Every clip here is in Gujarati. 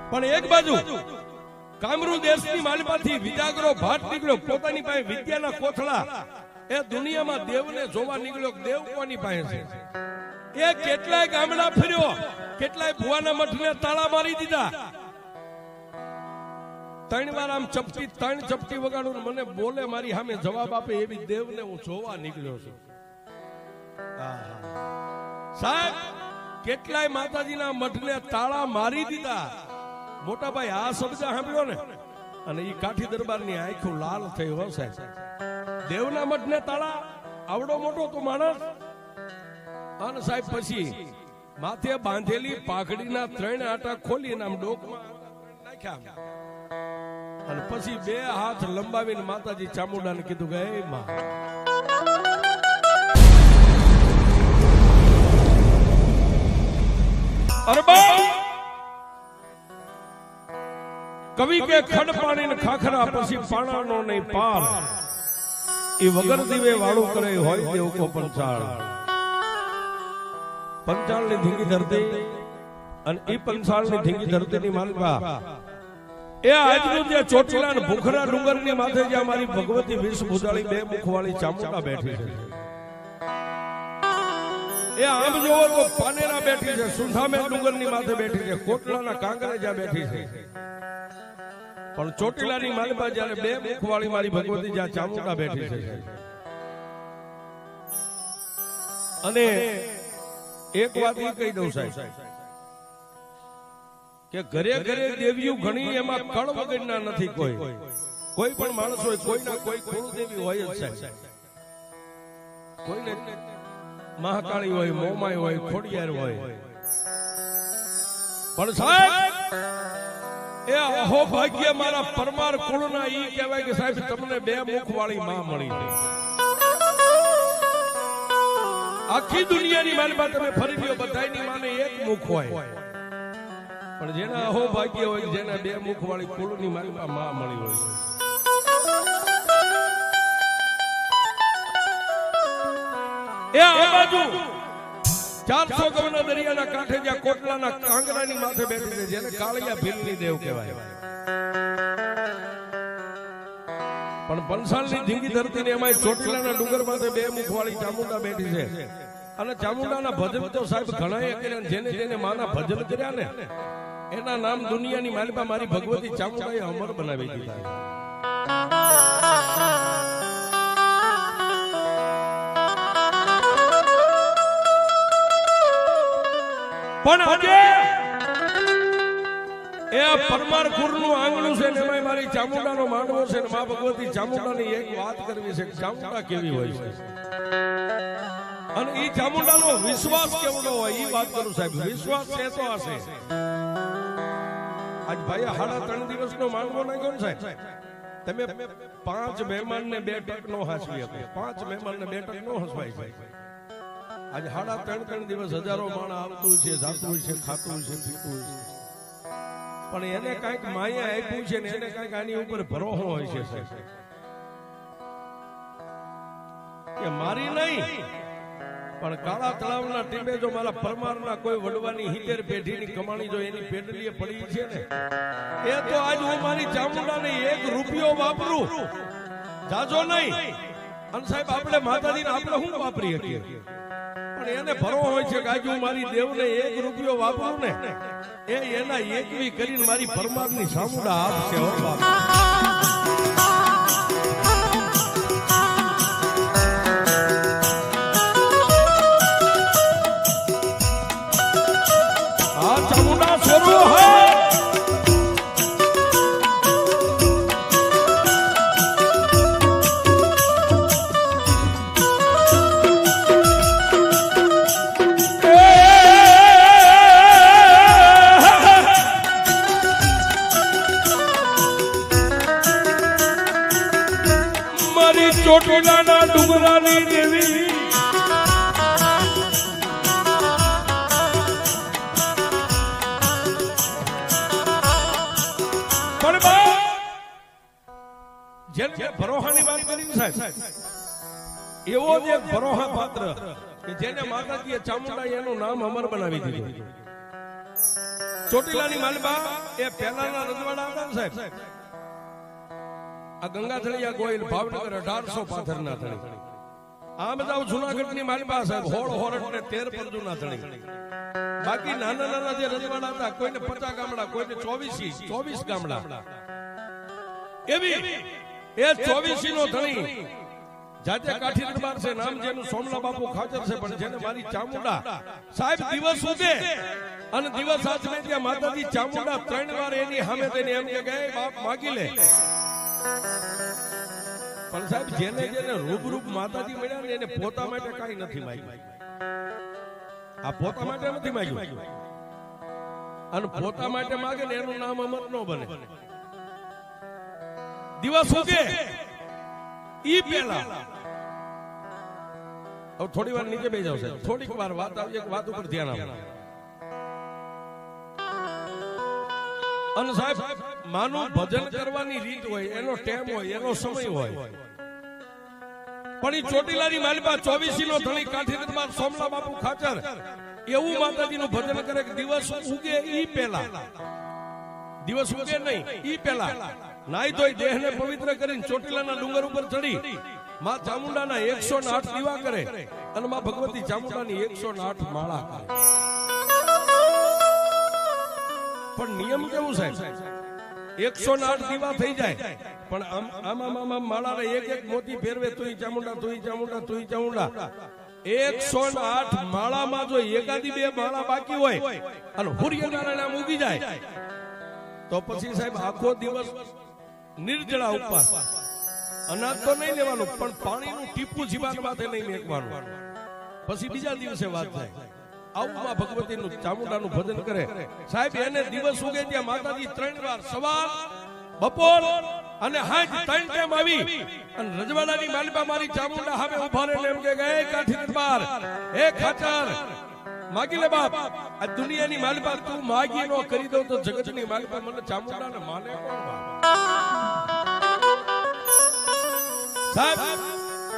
પણ એક બાજુ કામરૂ દેશની માલમાંથી વિજાગરો ભાટ નીકળ્યો, પોતાની પાસે વિદ્યાના કોથળા, એ દુનિયામાં દેવને જોવા નીકળ્યો. દેવ કોની પાસે છે? એ કેટલાય ગામડા ફર્યો, કેટલાય ભુવાના મઠને તાળા મારી દીધા. 3 વાર આમ ચપટી 3 ચપટી વગાડું, મને બોલે મારી સામે જવાબ આપે એવી દેવને હું જોવા નીકળ્યો છું. સાહેબ, કેટલાય માતાજીના મઠને તાળા મારી દીધા. મોટા ભાઈ આ શબ્દ સાંભળ્યો ને, અને એ કાઠી દરબારની આંખો લાલ થઈ. હો સાહેબ, દેવના મઠને તાળા, આવડો મોટો તો માણસ. અને સાહેબ પછી માથે બાંધેલી પાઘડીના 3 આટા ખોલીને આમ ડોકમાં નાખ્યા, અને પછી 2 હાથ લંબાવીને માતાજી ચામુંડાને કીધું કે હે માં, અરે બા, કવિ કે ખડ પાણી ને ખાખરા, પછી પાણાનો નહીં પાર. એ વગર દીવે વાળું કરે હોય દેવ કો પંચાળ. પંચાળ ની ધીંગી ધરતી, અને એ પંચાળ ની ધીંગી ધરતી ની માલકા, એ આજનું જે ચોટીલા ને ભૂખરા ડુંગર ની માથે જ્યાં મારી ભગવતી વિષ ભૂજાળી 2 મુખવાળી ચામુંડા બેઠી છે. એ આમ જોવો તો પાનેરા બેઠી છે, સુંધામે ડુંગર ની માથે બેઠી છે, કોટલાના કાંગરે જ્યાં બેઠી છે. પણ ચોટીલાની માલપા જ્યારે 2 મુખવાળી મારી ભગવતી જ્યાં ચામુંડા બેઠી છે. અને એક વાત એ કહી દઉં સાહેબ, કે ઘરે ઘરે દેવીઓ ઘણી, એમાં કળ વગરના નથી. કોઈ પણ માણસ હોય, કોઈના કોઈ કુળદેવી હોય જ સાહેબ. કોઈને મહાકાળી હોય, મોમાઈ હોય, ખોડિયાર હોય. પણ સાહેબ, એ અહો ભાગ્ય મારા પરમાર કુળના ઈ કહેવાય કે સાહેબ તમને 2 મુખવાળી માં મળી. આખી દુનિયાની માલમાં તમે ફરી લ્યો, બધાયની માને 1 મુખ હોય. પણ જેના અહો ભાગ્ય હોય, જેના 2 મુખવાળી કુળની માલમાં માં મળી હોય. એ આ બાજુ 400 ગવના દરિયાના કાંઠે જ્યાં કોટલાના કાંગરાની માથે બેઠી છે, જેને કાળિયા ભીલની દેવ કહેવાય. પણ પંસાળની ધીંગી ધરતીને એમાં ચોટીલાના ડુંગર માથે 2 મુખવાળી ચામુંડા બેઠી છે. અને ચામુંડાના ભજન તો સાહેબ ઘણાએ કર્યા. જેને જેને માના ભજન કર્યા ને, એના નામ દુનિયાની માલિકા મારી ભગવતી ચામુંડાએ અમર બનાવી દીધા. પણ આજે એ પરમાર કુળનું આંગણું છે ને, એમાં મારી ચામુંડાનો માંડવો છે ને, મા ભગવતી ચામુંડાની એક વાત કરવી છે. ચામુંડા કેવી હોય છે અને એ ચામુંડાનો વિશ્વાસ કેવડો હોય, એ વાત કરું સાહેબ. વિશ્વાસ છે તો હશે. આજ ભાઈ 3.5 દિવસનો માંડવો નાખ્યો ને સાહેબ, તમે 5 મહેમાનને 2 ટક નો હાંસવી શકો. 5 મહેમાનને 2 ટક નો હસવાય છે. આજે 3.5 દિવસ હજારો માણસ આવતું છે, જાતું છે, ખાતું છે, પીતું છે. પણ એને કઈક માયા આપ્યું છે ને, એને કઈક આની ઉપર ભરોસો હોય છે કે મારી નહીં, પણ કાળા તળાવના ટીમે જો મારા પરમારના કોઈ વડવાની 70 પેઢીની કમાણી જો એની પેડલીએ પડી છે ને, એ તો આજ હું મારી ચામુંડાને 1 રૂપિયો વાપરું, જાજો નહીં. અને સાહેબ આપણે માતાજીને આપણે શું વાપરી શકીએ, પણ એને ભરો હોય છે કે આજે હું મારી દેવને 1 રૂપિયો વાપરું ને, એ એના 1વી કરીને મારી પરમારની ચામુંડા આપશે. હો બાપ, આ ચામુંડા સ્વરૂપ હોય. ચોટીલાના ડુંગરાની દેવી પણ જેમ કે ભરોહાની વાત કરી સાહેબ, એવો જ એક ભરોહા પાત્ર કે જેને માતાજીએ ચામુંડા એનું નામ અમર બનાવી દીધું. ચોટીલાની માલબા એ પહેલાના રજવાડા હતા ને સાહેબ, આ ગંગાથળિયા ગોયલ ભાવનગર 1800 પાથરના થળી, આ બધા જુનાગઢની માલબા સાહેબ હોળ હોરટ ને 13 પરજુના થળી. બાકી નાના નાના જે રજવાડા હતા, કોઈને 50 ગામડા, કોઈને 24 ગામડા, એવી એ 24 નો ધણી જાતે કાઠી દરબાર છે, નામ જેનું સોમલા બાપુ ખાચર છે, પણ જેને મારી ચામુંડા સાહેબ દિવસ ઉગે અને દિવસ આચરે ત્યાં માતાજી ચામુંડા 3 વાર એની સામે થઈને એમ કે ગયે બાપ માગી લે. પણ સાહેબ જેને જેને રૂબરૂપ માતાજી મળ્યા ને એને પોતા માટે કાઈ નથી માંગ્યું. આ પોતા માટે નથી માંગ્યું, અને પોતા માટે માંગે ને એનું નામ અમર ન બને. દિવસ ઉગે ઈ પેલા હવે થોડી વાર નીચે બેસી જાવ સાહેબ, થોડીક વાર વાત આવી, એક વાત ઉપર ધ્યાન આપો. અને સાહેબ માનું ભજન કરવાની રીત હોય, એનો ટાઈમ હોય, એનો સમય હોય, પણ ઈ ચોટીલાની માલબા 24 નો ધણી કાઠી દરબાર સોમલા બાપુ ખાચર એવું માતાજીનું ભજન કરે કે દિવસ ઉગે ઈ પહેલા, દિવસ ઉગે નહીં ઈ પહેલા નાઈ ધોઈ દેહને પવિત્ર કરીને ચોટીલાના ડુંગર ઉપર ચડી માં ચામુંડાના 108 દીવા કરે અને માં ભગવતી ચામુંડાની 108 માળા કરે. પણ નિયમ કેવું સાહેબ, 108 દીવા થઈ જાય, પણ આમ માળાને એક એક મોતી ફેરવે, તુંય ચામુંડા, તુંય ચામુંડા, તુંય ચામુંડા. 108 માળામાં જો એકાદી 2 માળા બાકી હોય અને સૂર્યનારાયણ આમ ઉગી જાય તો પછી સાહેબ આખો દિવસ નિર્જળા ઉપવાસ. અનાજ તો નહીં લેવાનું, પણ પાણીનું ટીપું જીવાન માથે નહીં મેકવાનું. પછી બીજા દિવસે વાત થાય. આવું માં ભગવતીનું ચામુંડાનું ભજન કરે સાહેબ. એને દિવસ ઉગે ત્યાં માતાજી 3 વાર સવાર, બપોર અને હાંજ 3 ટાઈમ આવી અને રજવાડાની માલબા મારી ચામુંડા સામે ઉભા રહીને એમ કે ગયે કાઠી દરબાર હે ખાચર માગી લે બાપ. આ દુનિયાની માલબા તું માગી નો કરી દઉં તો જગતની માલબા મને ચામુંડાને માને કોણ બાપ? સાહેબ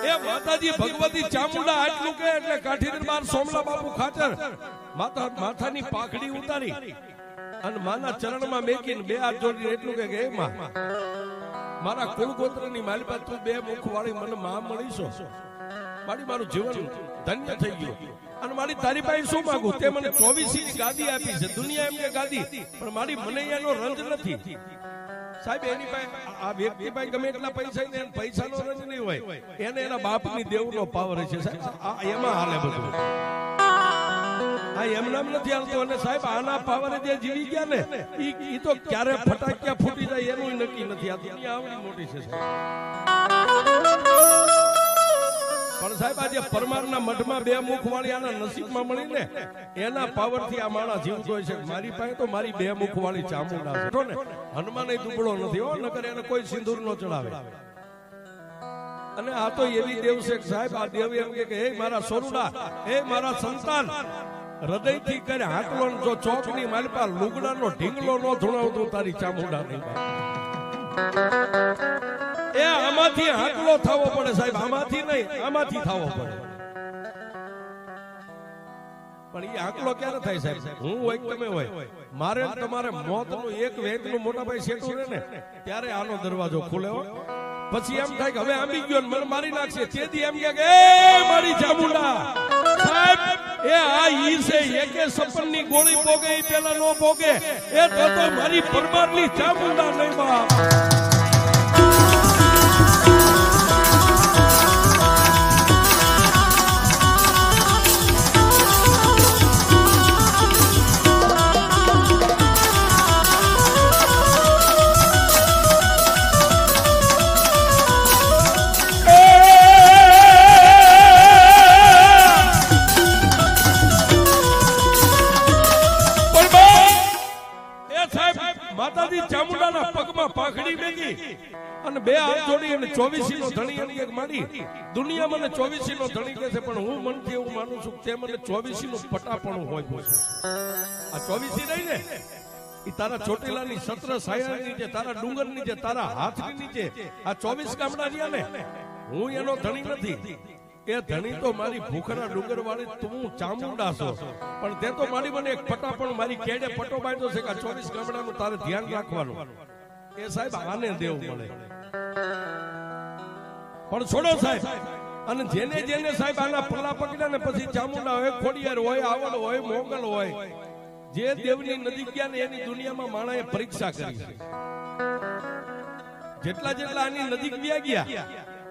એ માતાજી ભગવતી ચામુંડા આટલું કે એટલે કાઠી દરબાર સોમલા બાપુ ખાચર માથાની પાખડી ઉતારી અને માના ચરણમાં મેકીને 2 હાથ જોડીને એટલું કે હે માં, મારા કુળગોત્રની માલબા તું 2 મુખ વાળી મને માં મળીશો. મારું જીવન ધન્ય થઈ ગયું. અને મારી તારી પાસે શું માંગુ? તે મને 24 ની ગાદી આપી છે. દુનિયા એમ કે ગાદી, પણ મારી મનૈયાનો રંજ નથી સાહેબ. એની પાસે આ વ્યક્તિ પાસે ગમે એટલા પૈસા ને પૈસાનો રંજ નહીં હોય, એને એના બાપની દેવનો પાવર છે સાહેબ. આ એમાં હાલે બધું, આ એમ નામ નથી હાલતું. અને સાહેબ આના પાવરે જે જીવી ગયા ને ઈ તો ક્યારે ફટાક્યા ફૂટી જાય એનું નક્કી નથી. આ દુનિયા આવડી મોટી છે સાહેબ. પણ સાહેબ આજે પરમારના મઠમાં 2 મુખ વાળી આના નસીબમાં મળી ને એના પાવર થી આ માણસ જીવતો હોય છે. મારી પાસે તો મારી 2 મુખ વાળી ચામુંડા છે ને, હનુમાન દુબળો નથી હો, નકર એને કોઈ સિંદૂર નો ચડાવે. અને આ તો એવી દેવ છે સાહેબ, આ દેવ એમ કે હે મારા સોરુડા, હે મારા સંતાન, હૃદયથી કરે હાકલો, જો ચોકની માલપા લુગડાનો ઢીંગલો નો ધુણાવતો તારી ચામુંડા નહીં. એ આમાંથી હાકલો થવો પડે સાહેબ, આમાંથી નહીં, આમાંથી થવો પડે. પણ એ હાકલો ક્યારે થાય સાહેબ? હું હોય તમે હોય, મારે તમારે મોતનું એક વેદનું મોટા ભાઈ શેઠું રહે ને ત્યારે આનો દરવાજો ખુલે હો. પછી એમ થાય કે હવે આંબી ગયો ને મને મારી નાખશે. તેથી એમ કે એ મારી ચામુંડા સાહેબ, એ આ ઈ છે એકે સપનની ગોળી પોગે ઈ પેલા નો પોગે. એ તો મારી પરમારની ચામુંડા નહીં બાપ. માતાજી ચામુંડાના પગમાં પાઘડી મેકી અને 2 હાથ જોડી અને 24 નો ધણી એની એક મારી. દુનિયા મને 24 નો ધણી કહે છે, પણ હું મનથી એવું માનું છું તે મને 24 નું પટાપણું હોય છે. આ 24 નહીં ને, ઈ તારા ચોટીલાની છત્ર છાયા નીચે, તારા ડુંગર નીચે, તારા હાથની નીચે આ 24 ગામડા રહ્યા ને, હું એનો ધણી નથી. એ ધણી તો મારી ભૂખરા ડુંગર વાળી તું ચામુંડા છો, પણ તે તો મારી મને એક પટા પણ મારી કેડે પટો બાંધ્યો છે કે 24 ગામડાનું તારે ધ્યાન રાખવાનું. એ સાહેબ આને દેવું મળે. પણ છોડો સાહેબ, અને જેને જેને સાહેબ આના પલ્લા પકડ્યા ને પછી ચામુંડા હોય, ખોડિયાર હોય, આવડ હોય, મોગલ હોય, જે દેવની નજીક ગયા ને એની દુનિયામાં માણાએ પરીક્ષા કરી છે. જેટલા જેટલા આની નજીક ગયા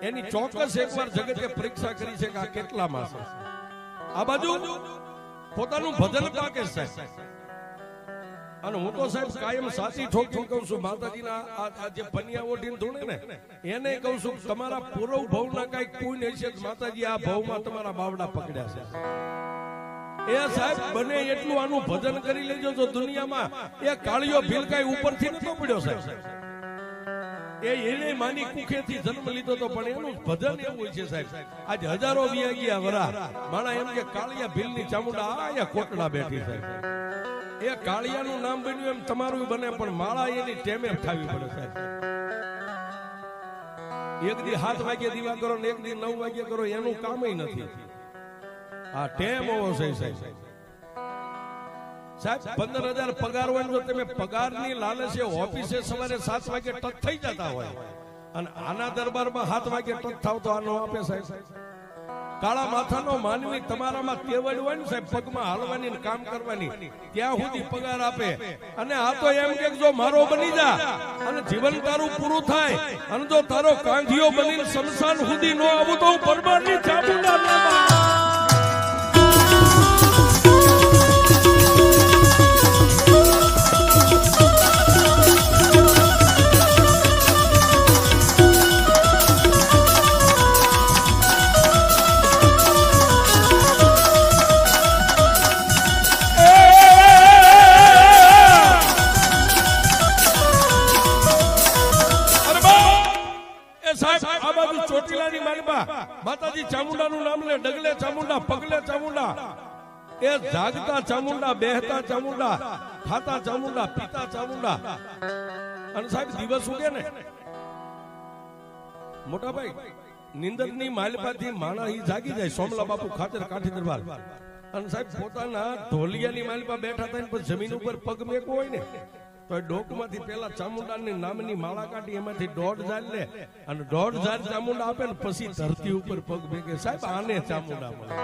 એની ચોક્કસ એકવાર જગતે પરીક્ષા કરી છે કે આ કેટલામાં છે. આ બાજુ પોતાનું ભજન પાકે સાહેબ. અને હું તો સાહેબ કાયમ સાચી ઠોકી કહું છું, માતાજીના આ જે પનિયા ઓઢીને ધૂણે ને એને કહું છું તમારા પૂર્વ ભવના કઈક પુણ્ય છે, માતાજી આ ભવમાં તમારા બાવડા પકડ્યા છે. એ સાહેબ બને એટલું આનું ભજન કરી લેજો. જો દુનિયામાં એ કાળિયો ભીલકાઈ ઉપરથી નતો પડ્યો સાહેબ, એને માની કુખેથી જન્મ લીધો તો, પણ એનું ભજન એવું હોય છે સાહેબ. આજ હજારો વિયા વરા માણા એમ કે કાળિયા ભીલની ચામુંડા આયા કોટડા બેઠી સાહેબ. એ કાળિયાનું નામ બન્યું એમ તમારું બને, પણ માળા એની ટેમે ખાવી પડે સાહેબ. એક દી 7 વાગે દીવા કરો ને એક દી 9 વાગે કરો એનું કામ નથી. આ ટેમ હોવો છે સાહેબ. સાહેબ 15,000 પગાર હોય જો તમે પગારની લાલચે ઓફિસે સવારે 7 વાગે ટક થઈ જતા હોય અને આના દરબારમાં 7 વાગે ટક થાવ તો આનો આપે સાહેબ. કાળા માથાનો માનવી તમારામાં તેવડ હોય ને સાહેબ પગમાં હાલવાની ને કામ કરવાની, ત્યાં સુધી પગાર આપે. અને આ તો એમ કે જો મારો બની જા અને જીવન તારું પૂરું થાય, અને જો તારો કાંધિયો બનીને શમશાન સુધી નો આવું તો હું પરમારની ચામુંડા ન માતાજી ચામુંડાનું નામ લે, ડગલે ચામુંડા, પગલે ચામુંડા. એ જાગતા ચામુંડા, બેહતા ચામુંડા, ખાતા ચામુંડા, પીતા ચામુંડા. અને સાહેબ દિવસ ઉગે ને મોટા ભાઈ નિંદરની માલપાથી માણા ઈ જાગી જાય. સોમલા બાપુ ખાતર કાઠી દરબાર અને સાહેબ પોતાના ઢોલિયાની માલપા બેઠા થઈને પછી જમીન ઉપર પગ મેકો હોય ને તો ડોકમાંથી પેલા ચામુંડાની નામની માળા કાઢી એમાંથી 1.5 ઝાડ લે અને 1.5 ઝાડ ચામુંડા આપે ને પછી ધરતી ઉપર પગ ભેગે. સાહેબ આને ચામુંડા મળે.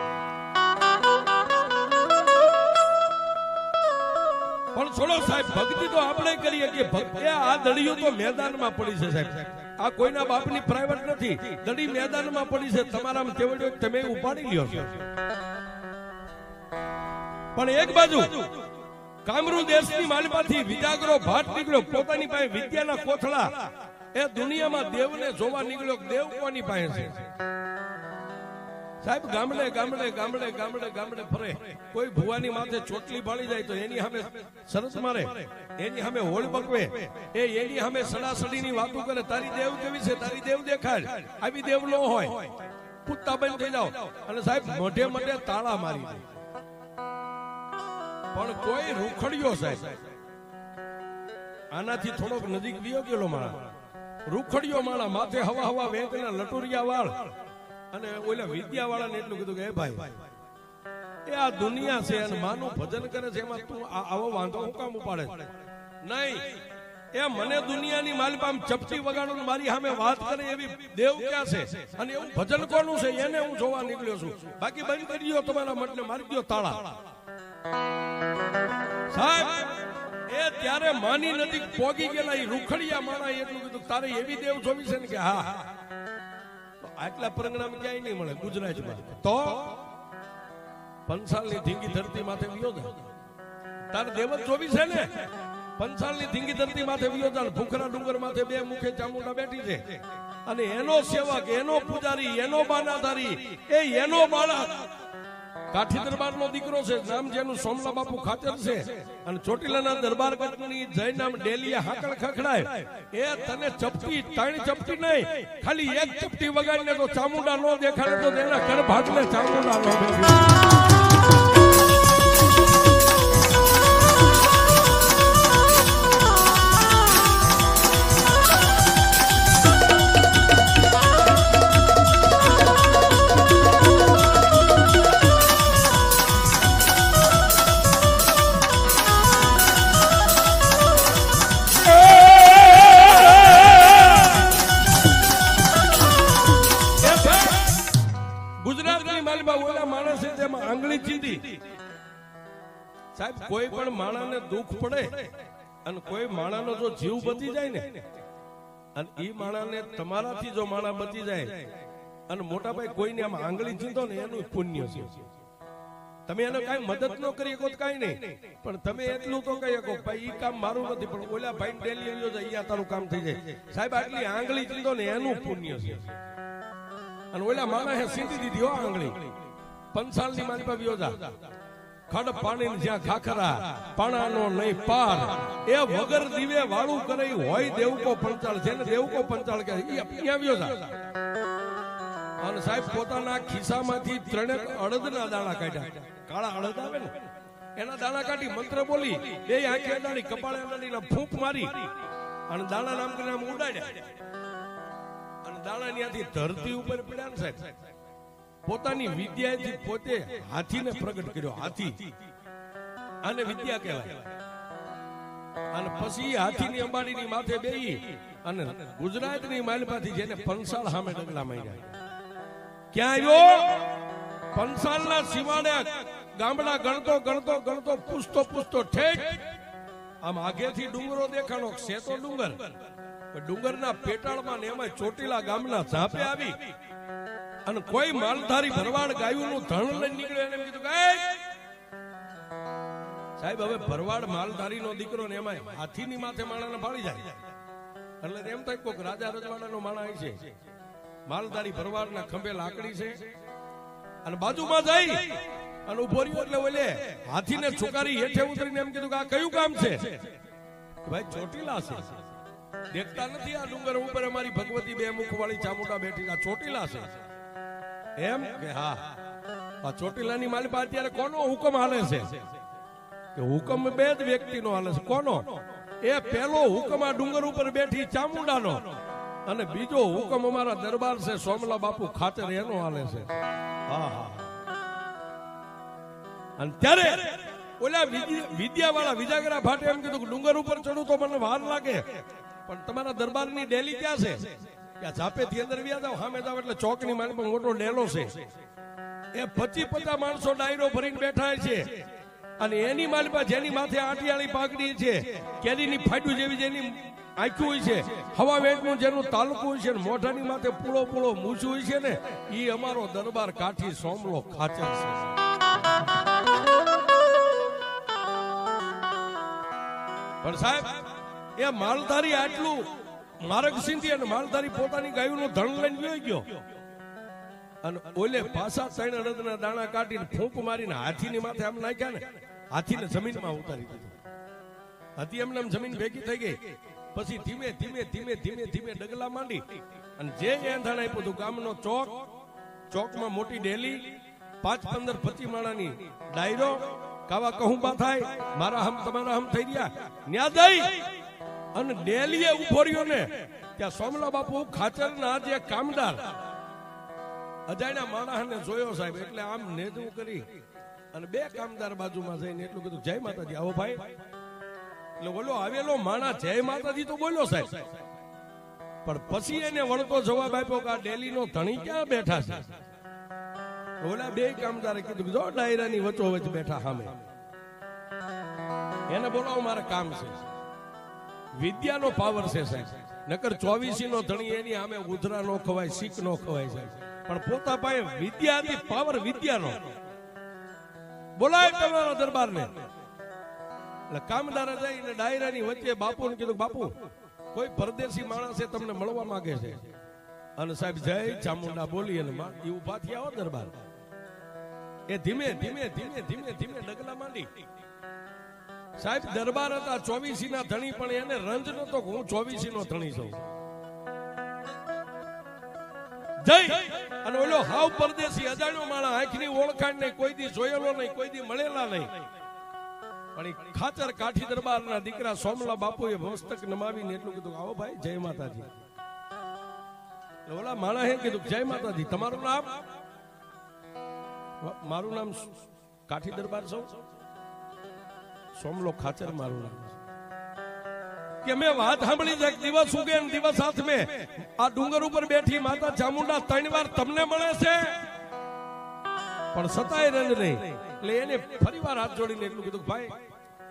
પણ છોડો સાહેબ, ભક્તિ તો આપણે કરીએ કે ભક્તિ આ દડીઓ તો મેદાનમાં પડી છે સાહેબ. આ કોઈના બાપની પ્રાઇવેટ નથી, દડી મેદાનમાં પડી છે. તમારામાં તેવડ્યો તમે ઉપાડી લ્યો છો. પણ એક બાજુ કામરૂ દેશની માલમાંથી વિજાગરો ભાટ નીકળ્યો, પોતાની પાસે વિદ્યાના કોથળા. એ દુનિયામાં દેવને જોવા નીકળ્યો. દેવ કોની પાસે છે સાહેબ? ગામડે ગામડે ગામડે ગામડે ગામડે ફરે. કોઈ ભુવાની માથે ચોટલી બાળી જાય તો એની સામે સરસ મારે, એની સામે હોળ બકવે, એની સામે સડાસડીની વાતો કરે. તારી દેવ કેવી છે, તારી દેવ દેખાડ. આવી દેવ ન હોય, કૂદતા બંધ થઈ જાઓ. અને સાહેબ મોઢે મોઢે તાળા મારી દે. પણ કોઈ રૂખડ્યો સાહેબ આનાથી થોડોક નજીક વિયો ગયેલો માણા, રૂખડ્યો માણા, માથે હવા હવા વેંકના લટુરિયા વાળ અને ઓલા વિદ્યા વાળાને એટલું કીધું કે ભાઈ એ આ દુનિયા છે અને માનું ભજન કરે છે, એમાં તું આવો વાંધો હું કામ ઉપાડે? નહીં, એ મને દુનિયાની માલપામ ચપટી વગાડું મારી સામે વાત કરે એવી દેવ ક્યાં છે અને એવું ભજન કોનું છે એને હું જોવા નીકળ્યો છું. બાકી બંધ કરી દો તમારા મતલબ મારી દો તાળા. સાહેબ એ ત્યારે માની નજીક પોગી ગયેલા એ રૂખડિયા માણા એટલું કીધું તારે એવી દેવ જોવી છે ને કે હા. આટલા પરંગણામાં ક્યાંય નહીં મળે ગુજરાતમાં. તો પંસાલની ધીંગી ધરતી માથે વિયો જાય. તારે દેવ જ જોવી છે ને? પંસાલની ધીંગી ધરતી માથે વિયો જાય. ભૂખરા ડુંગર માથે 2 મુખે ચામુંડા બેઠી છે અને એનો સેવક, એનો પૂજારી, એનો બાનાધારી, એનો બાળક કાઠી દરબારનો દીકરો છે. નામ જેનું સોમલા બાપુ ખાતર છે અને ચોટીલાના દરબાર ગઢની જય નામ ડેલીએ હાકળ ખખડાય. એ તને ચપટી, 3 ચપટી નહીં, ખાલી 1 ચપટી વગાડીને તો ચામુંડા નો દેખાડે તો તેના ઘર ભાગલે ચામુંડા નો દેખાડે. આંગળી ચીંધી. સાહેબ કોઈ પણ માણસને દુઃખ પડે અને કોઈ માણસનો જો જીવ બચી જાય ને, અને એ માણસને તમારાથી જો માણસ બચી જાય અને મોટા ભાઈ કોઈને આમ આંગળી ચીંધો ને એનું પુણ્ય છે. તમે એને કઈ મદદ ન કરી શકો કઈ નહીં, પણ તમે એટલું તો કહી શકો ભાઈ ઈ કામ મારું નથી પણ ઓલા ભાઈ ડેલી આવ્યો છે અહીંયા તારું કામ થઈ જાય. સાહેબ આટલી આંગળી ચીંધો ને એનું પુણ્ય છે. અને ઓલા માણસે સીધી દીધી હો આંગળી. પંચાલની મારી પાસે વ્યોજા ખડ પાણી જ્યાં ખાખરા પાણાનો નહીં પાર, એ વગર દીવે વાળું કરે હોય દેવકો પંચાળ, જેને દેવકો પંચાળ કહે અહીંયા વ્યોજા. અને સાહેબ પોતાના ખિસ્સામાંથી 3 અડદના દાણા કાઢ્યા. કાળા અડદ આવે ને એના દાણા કાઢી મંત્ર બોલી, બે આંખે અડાડી કપાળે અડાડીને ફૂંક મારી અને દાણા નામ કરીને આમ ઉડાડ્યા. અને દાણા ત્યાંથી ધરતી ઉપર પડ્યા ને સાહેબ. પોતાની વિદ્યાથી પોતે હાથીને પ્રગટ કર્યો. હાથી આને વિદ્યા કહેવાય. અને પછી હાથીની અંબાડીની માથે બેહી અને ગુજરાતની માલમાંથી જેને પંસાળ સામે ડગલા માંડ્યા. ક્યાં આવ્યો? પંસાળના સીમાડે ગામડા ગણતો ગણતો ગણતો પૂછતો પૂછતો ઠેઠ આમ આગેથી ડુંગરો દેખાણો, સેતો ડુંગર, ડુંગરના પેટાળમાં ને એમાં ચોટીલા ગામના ઝાપે આવી અને કોઈ માલધારી ભરવાડ ગાયુંનું ધણ લઈને નીકળ્યો. એને કીધું કે સાહેબ હવે ભરવાડ માલધારીનો દીકરો ને એમાં હાથીની માથે માણાને ફાળી જાય એટલે એમ થાય કોક રાજા રજવાડાનો માણા છે. માલધારી ભરવાડના ખંભે લાકડી છે અને બાજુમાં જઈ અને ઉભો રહ્યો એટલે ઓલે હાથીને છુકારી હેઠે ઉતરીને એમ કીધું કે આ કયું કામ છે? ભાઈ ચોટીલા છે. દેખતા નથી આ ડુંગર ઉપર અમારી ભગવતી બે મુખ વાળી ચામુંડા બેઠી, આ ચોટીલા છે. એમ કે હા, આ ચોટીલાની માલિક અત્યારે કોનો હુકમ હાલે છે? કે હુકમ બે જ વ્યક્તિનો હાલે છે. કોનો? એ પેલો હુકમ આ ડુંગર ઉપર બેઠી ચામુંડાનો, અને બીજો હુકમ અમારા દરબાર છે સોમલા બાપુ ખાતર એનો હાલે છે. હા હા. અને ત્યારે ઓલા વિદ્યાવાળા વિજાગરા ભાટે એમ કીધું કે ડુંગર ઉપર ચડું તો મને વાર લાગે, પણ તમારા દરબારની ડેલી ક્યાં છે? ત્યાં ઝાપેથી અંદર વ્યા જાવ, સામે જાવ એટલે ચોકની મારી પર મોટો ડેલો છે. એ 25-50 માણસો ડાયરો ભરીને બેઠા છે અને એની માલિપા જેની માથે આટિયાળી પાઘડી છે, કેરીની ફાડ્યું જેવી જેની આંખ્યું હોય છે, હવા વેટનું જેનું તાલુકું હોય છે, મોઢાની માથે પૂળો પૂળો મૂછું હોય છે ને, ઈ અમારો દરબાર કાઠી સોમલો ખાચર છે. પણ સાહેબ એ માલધારી આટલું માર્ગ સિંધી અને માલધારી પોતાની ગાયુંનું ધણ લઈને જોઈ ગયો અને ઓલે પાછા 3 અડદના દાણા કાઢીને ફૂંક મારીને હાથીની માથે આમ નાખ્યા ને, હાથીને જમીનમાં ઉતારી દીધો. હાથી એમને જમીન ભેગી થઈ ગઈ. પછી ધીમે ધીમે ધીમે ધીમે ધીમે ડગલા માંડી અને જે એંધાણ આપ્યું હતું ગામનો ચોક, ચોકમાં મોટી ડેલી, 5-15-25 માણાની ડાયરો, કાવા કહુંબા થાય, મારા હમ તમારા હમ થઈ ગયા. ન્યા દઈ અને ડેલીએ ઉભો રહ્યો ને ત્યાં સોમલા બાપુ ખાચરના જે કામદાર અજાણ્યા માણસને જોયો સાહેબ, એટલે આમ નેદવું કરી અને 2 કામદાર બાજુમાં જઈને એટલું કીધું જય માતાજી. આવો ભાઈ. એટલે ઓલો આવેલો માણા જય માતાજી તો બોલ્યો સાહેબ, પણ પછી એને વળતો જવાબ આપ્યો કે આ ડેલીનો ધણી ક્યાં બેઠા છે? ઓલા 2 કામદારે કીધું જો ડાયરાની વચ્ચો વચ્ચ બેઠા સામે, એને બોલાવો મારે કામ છે. વિદ્યાનો પાવર છે સાહેબ, નકર 24 નો ધણી એની સામે ઉધરા નો ખવાય, શીખ નો ખવાય સાહેબ, પણ પોતા પાસે વિદ્યા હતી, પાવર વિદ્યાનો. બોલાય તમારા દરબારને. એટલે કામદારે જઈને ડાયરાની વચ્ચે બાપુને કીધું બાપુ કોઈ પરદેશી માણસ છે તમને મળવા માંગે છે. અને સાહેબ જય ચામુંડા બોલી અને એ ઉભા થયા હો દરબાર. એ ધીમે ધીમે ધીમે ધીમે ધીમે ડગલા માંડી. સાહેબ દરબાર હતા 24 ના ધણી, પણ એને રંજ નતો હું 24 નો ધણી છું. જય અને ઓલો હાવ પરદેશી અજાણ્યો માણસ, આંખની ઓળખાણ નહીં, કોઈ દી જોયેલો નહીં, કોઈ દી મળેલા નહીં, પણ એ ખાચર કાઠી દરબારના દીકરા સોમલા બાપુએ મસ્તક નમાવીને એટલું કીધું આવો ભાઈ જય માતાજી. ઓલા માણસે કીધું જય માતાજી. તમારું નામ? મારું નામ કાઠી દરબાર સૌ સોમલો ખાચર મારું નામ. કે મેં વાત સાંભળી છે દિવસ ઉગે ને દિવસ હાથ મેં આ ડુંગર ઉપર બેઠી માતા ચામુંડા 3 વાર તમને મળે છે. પણ સતાય રંગ નહીં. એટલે એને ફરીવાર હાથ જોડીને એટલું કીધું, ભાઈ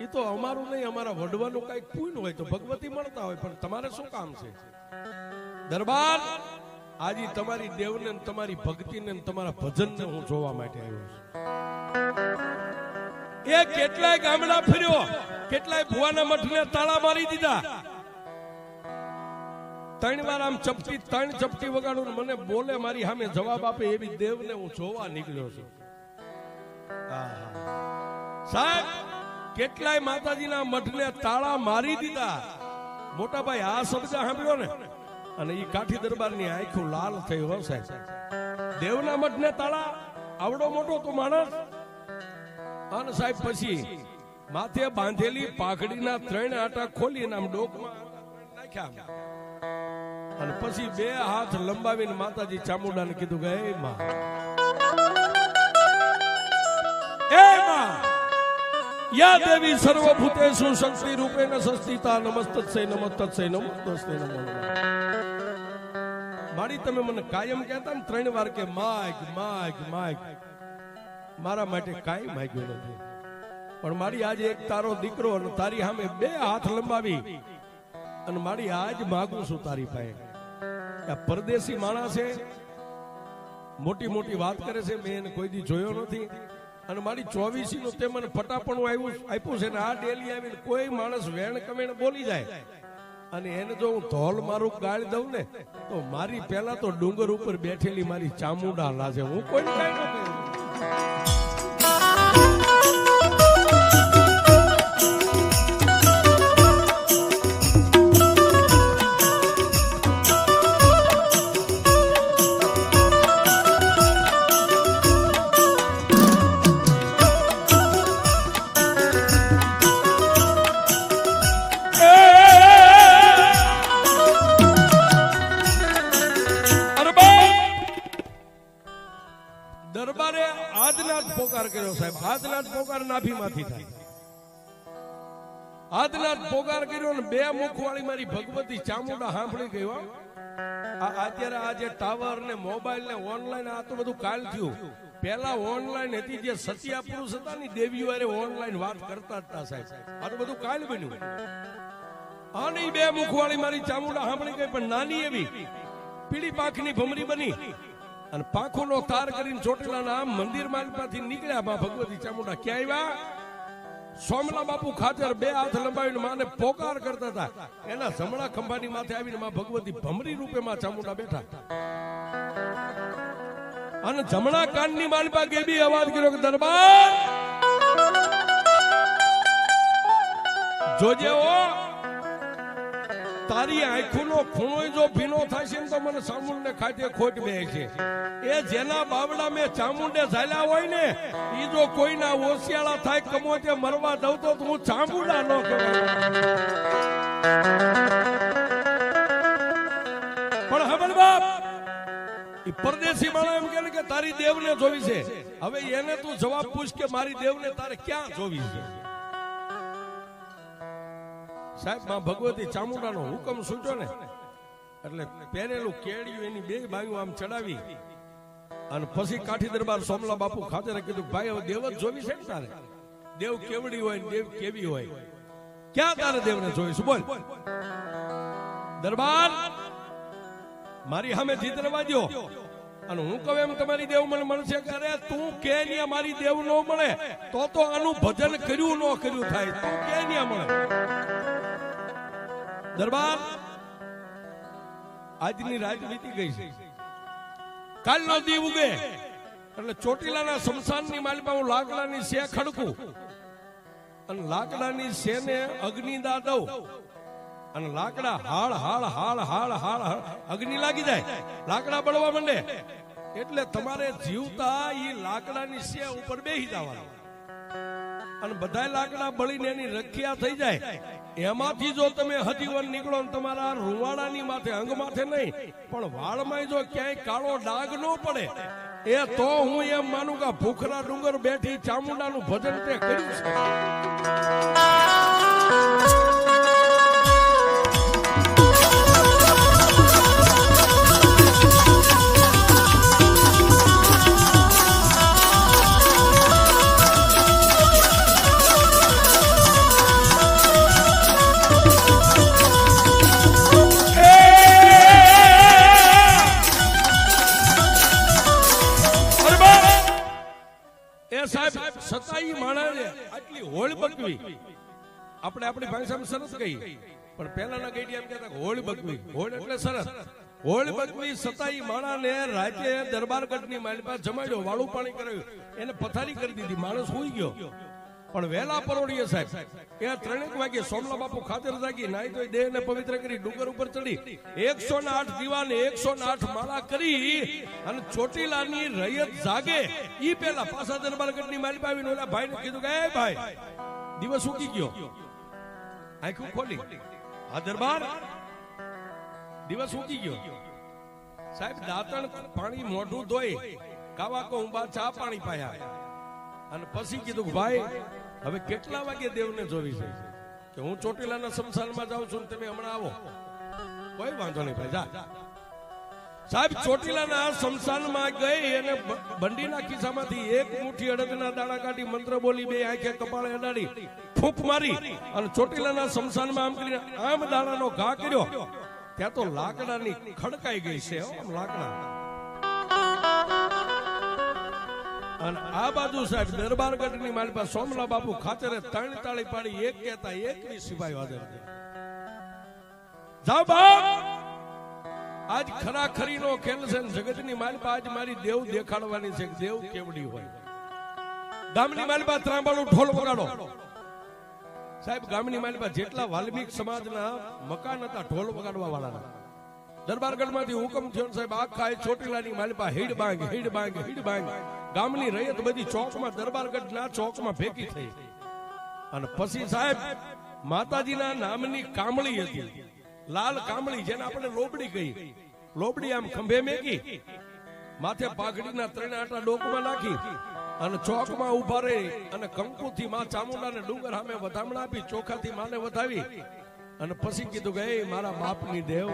એ તો અમારું નહીં, અમારા વડવાનું કઈક પૂન હોય તો ભગવતી મળતા હોય, પણ તમારે શું કામ છે? દરબાર, આજે તમારી દેવને તમારી ભક્તિને તમારા ભજનને હું જોવા માટે આવ્યો છું. એ કેટલાય ગામડા ફર્યો, કેટલાય ભુવાના મઠને તાળા મારી દીધા. 3 વાર આમ ત્રણ ચપટી વગાડું મને બોલે મારી સામે જવાબ આપે એવી દેવને હું જોવા નીકળ્યો છું. સાહેબ, કેટલાય માતાજીના મઠને તાળા મારી દીધા. મોટા ભાઈ આ શબ્દ સાંભળ્યો ને અને એ કાઠી દરબારની આંખો લાલ થઈ હો સાહેબ. દેવના મઠને તાળા, આવડો મોટો તો માણસ. અને સાહેબ પછી માથે બાંધેલી પાઘડીના 3 આટા ખોલીને આમ ડોકમાં નાખ્યા અને પછી 2 હાથ લંબાવીને માતાજી ચામુંડાને કીધું કે એ માં, એ માં, યા દેવી સર્વભૂતેષુ શક્તિ રૂપેણ સંસ્થિતા, નમસ્તસ્ય નમસ્તસ્ય નમસ્તસ્ય નમો. મારી તમે મને કાયમ કહેતા ને 3 વાર કે માગ માગ માગ, મારા માટે કાંઈ માંગ્યું નથી, પણ મારી આજે એક તારો દીકરો અને તારી સામે 2 હાથ લંબાવી અને મારી આજ માગું છું તારી પાસે. આ પરદેશી માણસ છે, મોટી મોટી વાત કરે છે, મેં એને કોઈ દી જોયો નથી. અને મારી 24 નું તે મને ફટાપણું આપ્યું છે ને આ ડેલી આવીને કોઈ માણસ વેણ કમેણ બોલી જાય અને એને જો હું ધોલ મારું ગાળ દઉં ને તો મારી પહેલા તો ડુંગર ઉપર બેઠેલી મારી ચામુંડા લાજે, હું કોઈ કાંઈ ન કહું. દરબારે આદનાથ પોકાર કર્યો સાહેબ. આદનાથ પોકાર નાભીમાંથી થાય. આદનાથ પોકાર કર્યો ને 2 મુખવાળી મારી ભગવતી ચામુંડા સાંભળી ગયો. અત્યારે આ જે ટાવર ને મોબાઈલ ને ઓનલાઈન આ તો બધું કાલ થયું. પેલા ઓનલાઈન હતી, જે સતિયા પુરુષ હતા ને દેવીઓ અરે ઓનલાઈન વાત કરતા હતા સાહેબ. આ તો બધું કાલ બન્યું. અને 2 મુખવાળી મારી ચામુંડા સાંભળી ગઈ, પણ નાની એવી પીળી પાંખની ભમરી બની અને પાંખોનો તાર કરીને ચોટીલાના આમ મંદિર માલમાંથી નીકળ્યા. માં ભગવતી ચામુંડા ક્યાં આવ્યા? સોમલા બાપુ ખાતર 2 હાથ લંબાવીને માને પોકાર કરતા હતા. એના જમણા ખંભાની માથે આવીને માં ભગવતી ભમરી રૂપે માં ચામુંડા બેઠા અને જમણા કાનની માલપા ગેબી અવાજ કર્યો કે દરબાર જોજે ઓ, તારી આંખોનો ખૂણો જો ભીનો થાય છે ને તો મને ચામુંડને ખાતે ખોટ બે છે. એ જેના બાવડા મેં ચામુંડે ઝાલ્યા હોય ને ઈ જો કોઈના ઓશિયાળા થાય કમોતે મરવા દઉં તો હું ચામુંડા ન કહેવાય. પણ હમણ બાપ ઈ પરદેશી માણસ એમ કે તારી દેવને જોવી છે. હવે એને તું જવાબ પૂછ કે મારી દેવને તારે ક્યાં જોવી છે? સાહેબ માં ભગવતી ચામુંડાનો હુકમ સૂટ્યો ને એટલે પહેરેલું કેડિયું એની 2 બાજુ આમ ચડાવી અને પછી કાઠી દરબાર સોમલા બાપુ ખાતરે કીધું ભાઈ હવે દેવ જ જોવી છે ને તારે? દેવ કેવડી હોય દેવ કેવી હોય, ક્યાં તારે દેવને જોઈશું બોલ? દરબાર મારી સામે જીતરવા દ્યો અને હું કહું એમ તમારી દેવ મને મળશે કે અરે તું કે ન્યા મારી દેવ ન મળે તો આનું ભજન કર્યું ન કર્યું થાય. તું કે ન્યા મળે. દરબાર આજની રાત વીતી ગઈ છે, કાલનો દી ઉગે એટલે ચોટીલાના શમશાનની માલમાં હું લાકડાની સે ખડકું અને લાકડાની સેને અગ્નિદા દઉં અને લાકડા હાળ હાળ હાળ હાળ હાળ અગ્નિ લાગી જાય, લાકડા બળવા માંડે એટલે તમારે જીવતા ઈ લાકડાની સે ઉપર બેહી જવાનું અને બધા લાકડા બળીને એની રખિયા થઈ જાય. એમાંથી જો તમે હજીવન નીકળો ને તમારા રૂવાડાની માથે અંગ માથે નહીં પણ વાળમાં જો ક્યાંય કાળો ડાઘ ન પડે એ તો હું એમ માનું કે ભૂખરા ડુંગર બેઠી ચામુંડાનું ભજન તે કર્યું છે. બગવી આપણે આપણી ભાષામાં સરસ કહી, પણ પહેલાના ગઈડી એમ કહેતા હોળી બગવી. હોળ એટલે સરસ. હોળી બગવી સતાઈ માણાને રાજ્ય દરબારગઢની માલિપા જમાડ્યો, વાળું પાણી કરાવ્યું, એને પથારી કરી દીધી, માણસ સુઈ ગયો. પણ વેલા પરોડીએ સાહેબ એ 3 વાગે સોમલા બાપુ ખાતર જાગી, નાઈ તો દેહને પવિત્ર કરી ડુંગર ઉપર ચડી 108 દીવાને 108 માળા કરી અને ચોટીલાની રૈયત જાગે ઈ પેલા પાછા દરબારગઢની માલિપા આવીને ઓલા ભાઈને કીધું કે એ ભાઈ દિવસ ઉગી ગયો. આંખો ખોલી, આ દરબાર દિવસ ઉગી ગયો. સાહેબ દાંતણ પાણી મોઢું ધોઈ કાવા કો ઉંબા ચા પાણી પાયા અને પછી કીધું ભાઈ હવે કેટલા વાગે દેવને જોવી છે કે હું ચોટીલાના શમશાનમાં જાઉં છું, તમે હમણાં આવો. કોઈ વાંધો નહીં ભાઈ, જા. સાહેબ ચોટીલાના શમશાનમાં ગઈ અને બંડીના ખિસ્સામાંથી એક મુઠ્ઠી અડદના દાણા કાઢી મંત્ર બોલી, બે આંખે કપાળે અડાડી ફૂંક મારી અને ચોટીલાના શમશાનમાં આમ કરીને આમ દાણાનો ઘા કર્યો. ત્યાં તો લાકડાની ખડકાઈ ગઈ છે, લાકડા. અને આ બાજુ સાહેબ દરબારગઢની માલિપા સોમલા બાપુ ખાતરે 3 તાળી પાડી, એક કહેતા 21 સિપાહી હાજર છે. જાઓ બાપ, આજ ખરાખરીનો ખેલ છે. જગતની માલિપા આજ મારી દેવ દેખાડવાની છે, દેવ કેવડી હોય. ગામની માલિપા ત્રાંબાળું ઢોલ વગાડો. સાહેબ ગામની માલિપા જેટલા વાલ્મીક સમાજના મકાન હતા ઢોલ વગાડવા વાળાના, દરબારગઢમાંથી હુકમ થયો સાહેબ આખા ચોટીલાની માલિપા હીડ બાંગ હીડ બાંગ હીડ બાંગ. ગામની રૈયત બધી ચોકમાં દરબારગઢના ચોકમાં ભેગી થઈ. અને પછી સાહેબ માતાજીના નામની કામળી હતી, લાલ કામળી, જેને આપણે લોબડી કહી. લોબડી આમ ખંભે મેકી, માથે પાઘડીના 3 આટા ડોકમાં નાખી અને ચોકમાં ઉભા રહી અને કંકુથી માં ચામુંડાને ડુંગર સામે વધામણા આપી, ચોખાથી માને વધાવી અને પછી કીધું કે એ મારા બાપની દેવ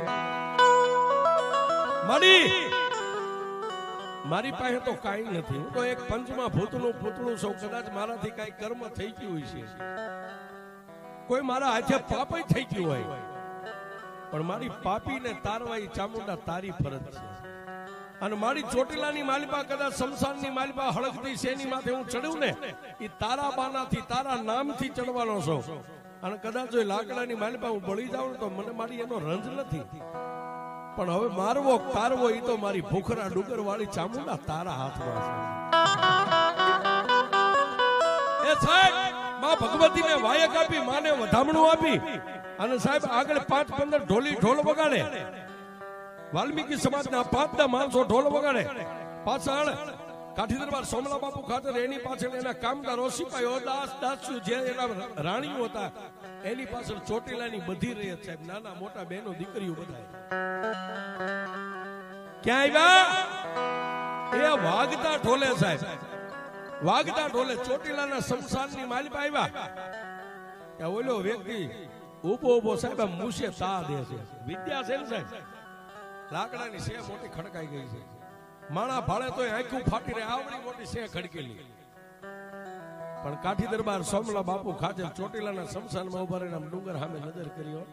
મારી પાસે તો કાંઈ નથી, હું તો એક પંચમાં ભૂતનું પૂતળું છું. કદાચ મારાથી કાંઈ કર્મ થઈ ગયું છે, કોઈ મારા હાથે પાપ થઈ ગયું હોય, પણ મારી પાપીને તારવાઈ ચામુંડા તારી ફરજ છે. અને મારી ચોટીલાની માલિપા કદાચ શમશાનની માલિપા હળગતી શેની માથે હું ચડ્યું ને એ તારા બાનાથી તારા નામથી ચડવાનો છું. અને કદાચ જો લાકડાની માલિપા હું બળી જાઉં તો મને મારી એનો રંજ નથી, પણ હવે મારવો તારવો એ તો મારી ભૂખરા ડુંગર વાળી ચામુંડા તારા હાથમાં છે. એ સાહેબ માં ભગવતીને વાયક આપી, માને વધામણું આપી અને સાહેબ આગળ 5-15 ઢોલી ઢોલ વગાડે. વાલ્મીકી સમાજના 5 માણસો ઢોલ વગાડે. પાછળ કાઠી દરબાર સોમલા બાપુ ખાતર એની પાછળ એના કામદારો સિપાહીઓ દાસ્યુ જે એના રાણીઓ હતા એની પાછળ ચોટીલાની બધી રૈયત સાહેબ, નાના મોટા બહેનો દીકરીઓ બધા. ક્યાં આવ્યા? એ વાગતા ઢોલે સાહેબ, વાગતા ઢોલે ચોટીલાના શમશાનની માલિપા આવ્યા. ત્યાં ઓલો વ્યક્તિ ઉભો ઉભો સાહેબ મૂસે તા દે છે. વિદ્યા છે ને સાહેબ, લાકડાની સે મોટી ખડકાઈ ગઈ છે. માણા ભાડે તો આંખું ફાટી રહે, આવડી મોટી સે ખડકેલી. પણ કાઠી દરબાર સોમલા બાપુ ખાતે ચોટીલાના શમશાનમાં ઉભા રહીને ડુંગર સામે નજર કર્યો.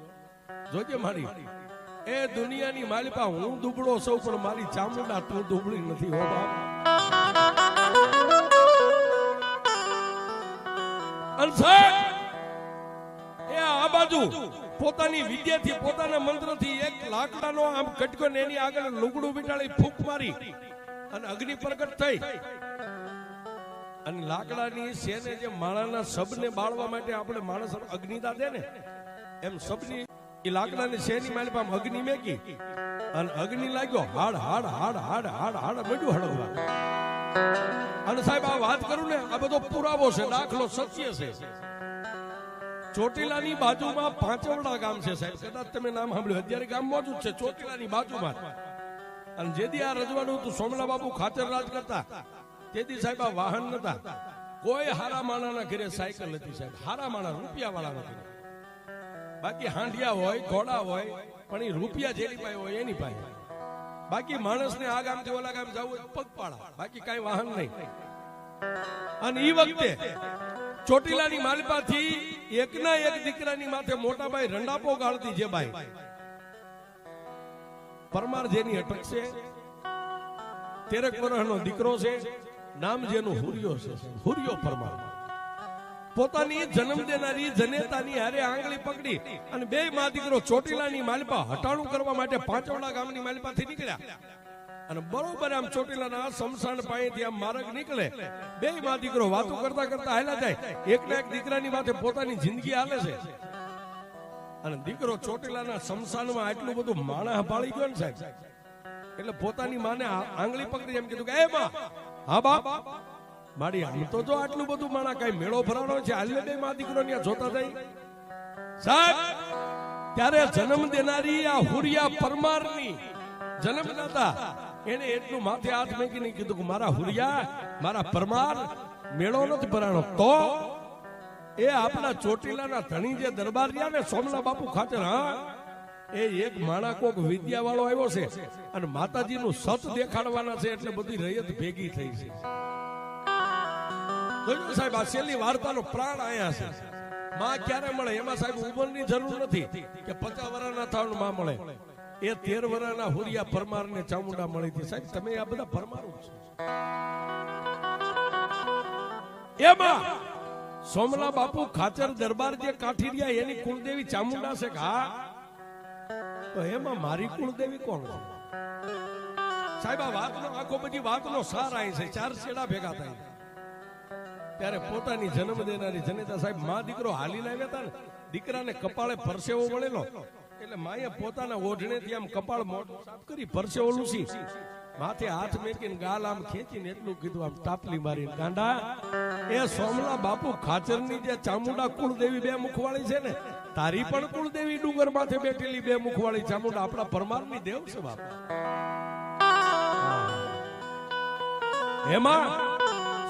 જોજે મારી એ દુનિયાની માલિપા હું દુબળો સૌ, પણ મારી ચામુંડા તું દુબળી નથી હો બાપ. એ આ બાજુ પોતાની વિદ્યાથી પોતાના મંત્રથી એક લાકડાનો આમ કટકો ને એની આગળ લુગડું બિટાડી ફૂંક મારી અને અગ્નિ પ્રગટ થઈ. અને લાકડાની શેને જે માણાના શબને બાળવા માટે આપણે માણસ અગ્નિદા દે ને એમ શબની એ લાકડાની શેની માલિપા અગ્નિ મેકી અને અગ્નિ લાગ્યો. હાડ હાડ હાડ હાડ હાડ હાડ મળ્યું હળગવા. અને સાહેબ આ વાત કરું ને આ બધો પુરાવો છે, દાખલો સત્ય છે. ચોટીલાની બાજુમાં પાંચવડા ગામ છે સાહેબ, કદાચ તમે નામ સાંભળ્યું. અત્યારે ગામ મોજૂદ છે ચોટીલાની બાજુમાં. અને જેથી આ રજવાડું હતું સોમલા બાપુ ખાતર રાજ કરતા તેથી સાહેબ આ વાહન નતા. કોઈ હારા માણાના ઘરે સાયકલ નથી સાહેબ, હારા માણા રૂપિયા વાળા નથી. બાકી હાંડિયા હોય ઘોડા હોય, પણ એ રૂપિયા જેની પાસે હોય એની પાસે. બાકી માણસને આ ગામથી ઓલા ગામ જવું પગપાળા, બાકી કઈ વાહન નહીં. અને એ વખતે ચોટીલાની માલિપાથી એકના એક દીકરાની માથે મોટા ભાઈ રંડાપો ગાળતી. જે ભાઈ પરમાર જેની અટક છે, 13 વર્ષનો દીકરો છે, નામ જેનું હુરિયો છે, હુરિયો પરમાર. પોતાની જન્મ દેનારી જનેતાની હારે આંગળી પકડી અને બે મા દીકરો ચોટીલાની માલિપા હટાણું કરવા માટે પાંચોડા ગામની માલિપાથી નીકળ્યા અને બરોબર આમ ચોટીલાના શમશાન પાસેથી આમ માર્ગ નીકળે બે મા દીકરો વાતો કરતા કરતા હાલ્યા જાય એકના એક દીકરાની માથે પોતાની જિંદગી હાલે છે અને દીકરો ચોટીલાના શમશાનમાં આટલું બધું માણસ પાળી ગયો ને સાહેબ એટલે પોતાની માને આંગળી પકડી એમ કીધું કે એ માં હા બાપ મારી આમ તો જો આટલું બધું માણા કઈ મેળો ભરાણો છે હાલે બે માં દીકરો ત્યાં જોતા જાય સાહેબ ત્યારે જન્મ દેનારી આ હુરિયા પરમારની જન્મદાતા એને એટલું માથે હાથ મૂકીને કીધું કે મારા હુરિયા મારા પરમાર મેળો નથી ભરાણો તો એ આપણા ચોટીલાના ધણી જે દરબાર રહ્યા ને સોમલા બાપુ ખાતર હા એ એક માણા કોક વિદ્યા વાળો આવ્યો છે અને માતાજીનું સત દેખાડવાના છે એટલે બધી રયત ભેગી થઈ છે સાહેબ આ છેલ્લી વાર્તાનો પ્રાણ આયા છે માં ક્યારે મળે એમાં સાહેબ ઉંમરની જરૂર નથી કે 50 વર્ષના થાવણ માં મળે એ 13 વર્ષના હુરિયા પરમાર ને ચામુંડા મળી હતી સાહેબ તમે આ બધા પરમારો છો એમાં સોમલા બાપુ ખાચર દરબાર જે કાઠીરિયા એની કુળદેવી ચામુંડા છે હા તો એમાં મારી કુળદેવી કોણ છે સાહેબ આ વાતનો આખો બધી વાતનો સાર અહીં છે ચાર છેડા ભેગા થાય ત્યારે પોતાની જન્મ દેનારી જનેતા સાહેબ માં દીકરો હાલીને આવ્યા હતા ને દીકરાને કપાળે પરસેવો વળેલો એટલે માએ પોતાના ઓઢણેથી આમ કપાળ મોઢું સાફ કરી પરસેવો લૂસી માથે હાથ મેકીને ગાલ આમ ખેંચીને એટલું કીધું આમ તાપલી મારીને ગાંડા એ સોમલા બાપુ ખાચરની જે ચામુંડા કુળદેવી બે મુખવાળી છે ને તારી પણ કુળદેવી ડુંગર માથે બેઠેલી બે મુખવાળી ચામુંડા આપણા પરમારની દેવ છે બાપા એમાં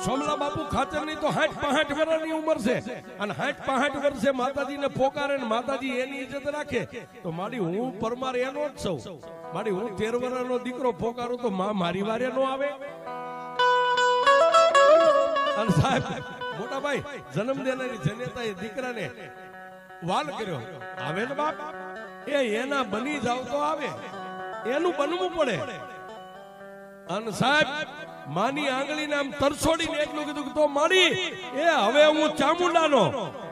સોમલા બાપુ ખાચરની તો 65 વર્ષની ઉંમર છે અને 65 વર્ષે માતાજીને પોકારે ને માતાજી એની ઇજ્જત રાખે તો મારી હું પરમાર એનો જ છું મારી હું 13 વર્ષનો દીકરો પોકારું તો મારી વારે નો આવે અને સાહેબ મોટા ભાઈ જન્મ દેનારી જનેતાએ દીકરાને વાલ કર્યો આવે ને બાપ એ એના બની જાવ તો આવે એનું બનવું પડે અને સાહેબ માની આંગળીને આમ તરછોડીને એટલું કીધું કે તો મારી એ હવે હું ચામુંડાનો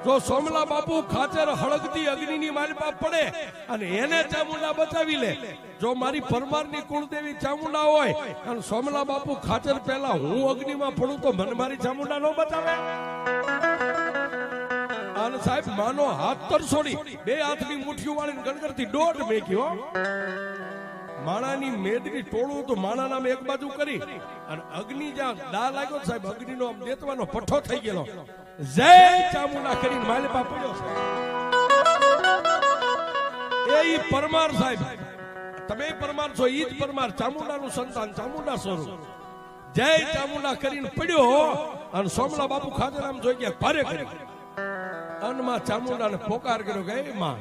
જો સોમલા બાપુ ખાચર હળગતી અગ્નિની માલિપા પડે અને એને ચામુંડા બચાવી લે જો મારી પરમારની કુળદેવી ચામુંડા હોય અને સોમલા બાપુ ખાચર પહેલા હું અગ્નિમાં પડું તો મને મારી ચામુંડા નો બચાવે અને સાહેબ માનો હાથ તરછોડી બે હાથની મુઠ્ઠીઓ વાળીને ગણગરથી દોઢ મેક્યો માણાની મેદની ટોળું તો માણા નામ એક બાજુ કરી અને અગ્નિ જ્યાં દા લાગ્યો સાહેબ અગ્નિનો આમ દેતવાનો પઠ્ઠો થઈ ગયો જય ચામુંડા કરીને માલિપા પડ્યો એ ઈ પરમાર સાહેબ તમે પરમાર છો ઈ જ પરમાર ચામુંડાનું સંતાન ચામુંડા સ્વરૂપ જય ચામુંડા કરીને પડ્યો અને સોમલા બાપુ ખાતર આમ જોઈ ગયા ભારે કરી અનમાં ચામુંડાને પોકાર કર્યો કે માં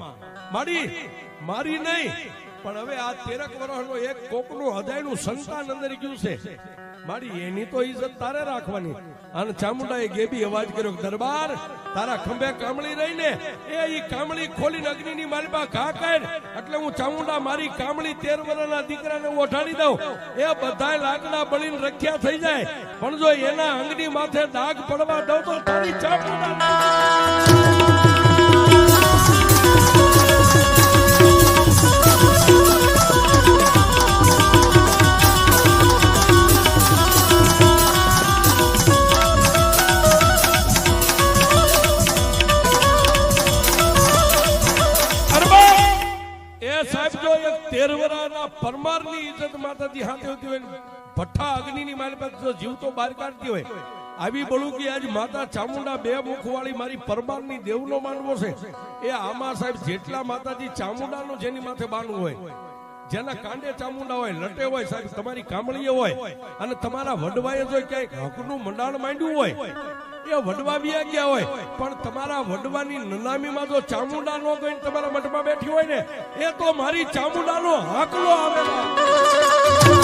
મારી નહીં પણ હવે આ 13 વર્ષનો એક કોકનું હૃદયનું સંતાન અંદર ગયું છે મારી એની તો ઇજ્જત તારે રાખવાની અને ચામુંડાએ ગેબી અવાજ કર્યો દરબાર તારા ખંભે કામળી રહીને એ ઈ કામળી ખોલીને અગ્નિની માલિપા ઘા કર એટલે હું ચામુંડા મારી કામળી 13 વર્ષના દીકરાને ઓઢાડી દઉં એ બધાય લાકડા બળીને રખ્યા થઈ જાય પણ જો એના અંગની માથે ડાઘ પડવા દઉં તો તારી ચામુંડા પરમારની ઇજ્જત માતાજી હાથે હોતી હોય ભઠ્ઠા અગ્નિની મારી પાસે જીવતો બહાર કાઢતી હોય આવી બોલું કે આજ માતા ચામુંડા બે મુખવાળી મારી પરમારની દેવનો માનવો છે એ આમાં સાહેબ જેટલા માતાજી ચામુંડાનું જેની માથે બાનું હોય જેના કાંડે ચામુંડા હોય લટે હોય સાહેબ તમારી કામળીએ હોય અને તમારા વડવાએ જો ક્યાંક હકનું મંડાણ માંડ્યું હોય એ વડવા વ્યા ગયા હોય પણ તમારા વડવાની નનામીમાં જો ચામુંડા નો ગઈ તમારા મઠમાં બેઠી હોય ને એ તો મારી ચામુંડાનો હાકલો આવેલા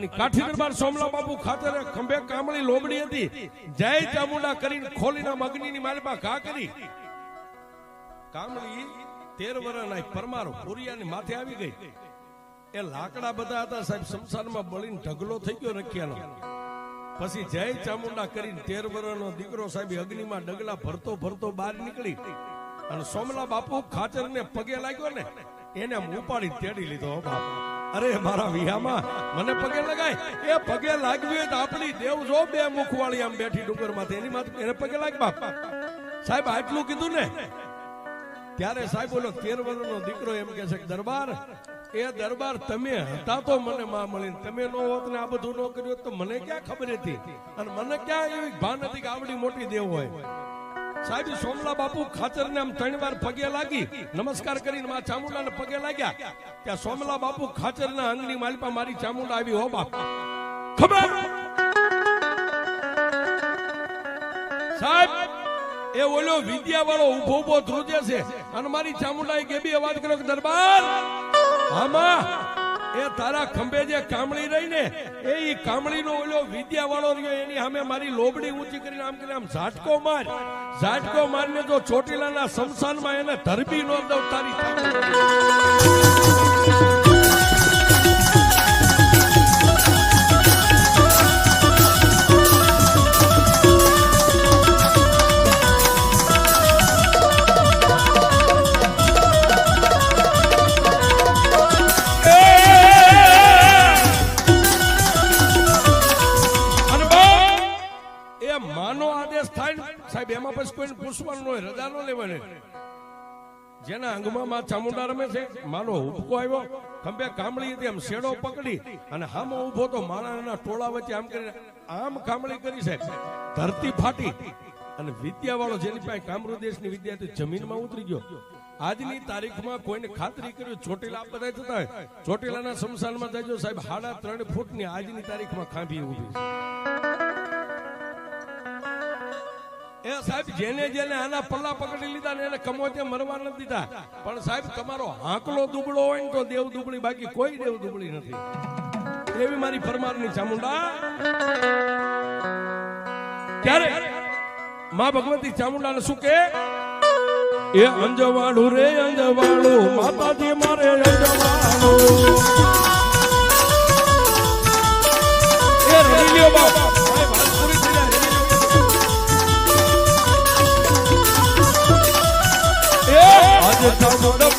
અને કાઠી દરબાર સોમલા બાપુ ખાતરે ખંભે કામળી લોબડી હતી, જય ચામુંડા કરીને ખોલીના અગ્નિની માલપા ઘા કરી. કામળી 13 વર્ષના પરમારો પુરિયાની માથે આવી ગઈ. એ લાકડા બધા હતા સાહેબ, શમશાનમાં બળીને ઢગલો થઈ ગયો રખિયાનો. પછી જય ચામુંડા કરીને 13 વર્ષનો દીકરો સાહેબ અગ્નિમાં ડગલા ભરતો ભરતો બહાર નીકળી અને સોમલા બાપુ ખાચરને પગે લાગ્યો ને, એને ઉપાડી તેડી લીધો. બાપ, અરે મારા વિહામાં મને પગે લગાય. એ પગે લાગવી તો આપણી દેવ જો બે મુખવાળી આમ બેઠી ડુંગર માંથી, એની માથે એને પગે લાગ. બાપ સાહેબ આટલું કીધું ને ત્યારે સાહેબ બોલો 13 વર્ષનો દીકરો એમ કે છે કે દરબાર, એ દરબાર તમે હતા તો મને માં મળી, તમે નો હોત ને આ બધું નો કર્યું તો મને ક્યાં ખબર હતી, અને મને ક્યાં એવી ભાન હતી કે આવડી મોટી દેવ હોય. સાહેબ સોમલા બાપુ ખાચરને આમ 3 વાર પગે લાગી, નમસ્કાર કરીને માં ચામુંડાને પગે લાગ્યા. ત્યાં સોમલા બાપુ ખાચરના અંગની માલપા મારી ચામુંડા આવી. હો બાપ, ખબર સાહેબ એ ઓલો વિદ્યા વાળો ઉભો ઉભો ધ્રુજે છે અને મારી ચામુંડાએ કેબી અવાજ કર્યો કે દરબાર, આમાં એ તારા ખંભે જે કામળી રહી ને એ કામળીનો ઓલો વિદ્યા વાળો રહ્યો, એની સામે મારી લોબડી ઊંચી કરીને આમ કરીને આમ ઝાટકો માર. ઝાટકો મારને જો ચોટીલાના શમશાનમાં એને ધરબી નો દઉં તારી. એમાં પછી કોઈને પૂછવાનું હોય, રજા નો લેવાની. જેના અંગમાં માં ચામુંડા રમે છે, માનો હુબકો આવ્યો, ખંભે કામળી હતી, આમ શેડો પકડી અને હામો ઉભો તો માણાના ટોળા વચ્ચે આમ કરીને આમ કામળી કરી છે, ધરતી ફાટી અને વિદ્યા વાળો જેની પાસે કામરુદેશની વિદ્યા હતી જમીનમાં ઉતરી ગયો. આજની તારીખમાં કોઈને ખાતરી કર્યું ચોટીલા બધા થતા હોય, ચોટીલાના શમશાનમાં જજો સાહેબ 3.5 ફૂટની આજની તારીખમાં ખાંભી ઊભી છે. એ સાહેબ જેને જેને આના પલ્લા પકડી લીધા ને એને કમોતે મરવા નથી દીધા. પણ સાહેબ તમારો હાંકલો દુબળો હોય ને તો દેવ દુબળી, બાકી કોઈ દેવ દુબળી નથી. એવી મારી પરમારની ચામુંડા. ત્યારે માં ભગવતી ચામુંડાને શું કે, એ અંજવાળું રે અંજવાળું માતાજી મારે અંજવાળું. એ રડી લ્યો બાપા, ચામુંડા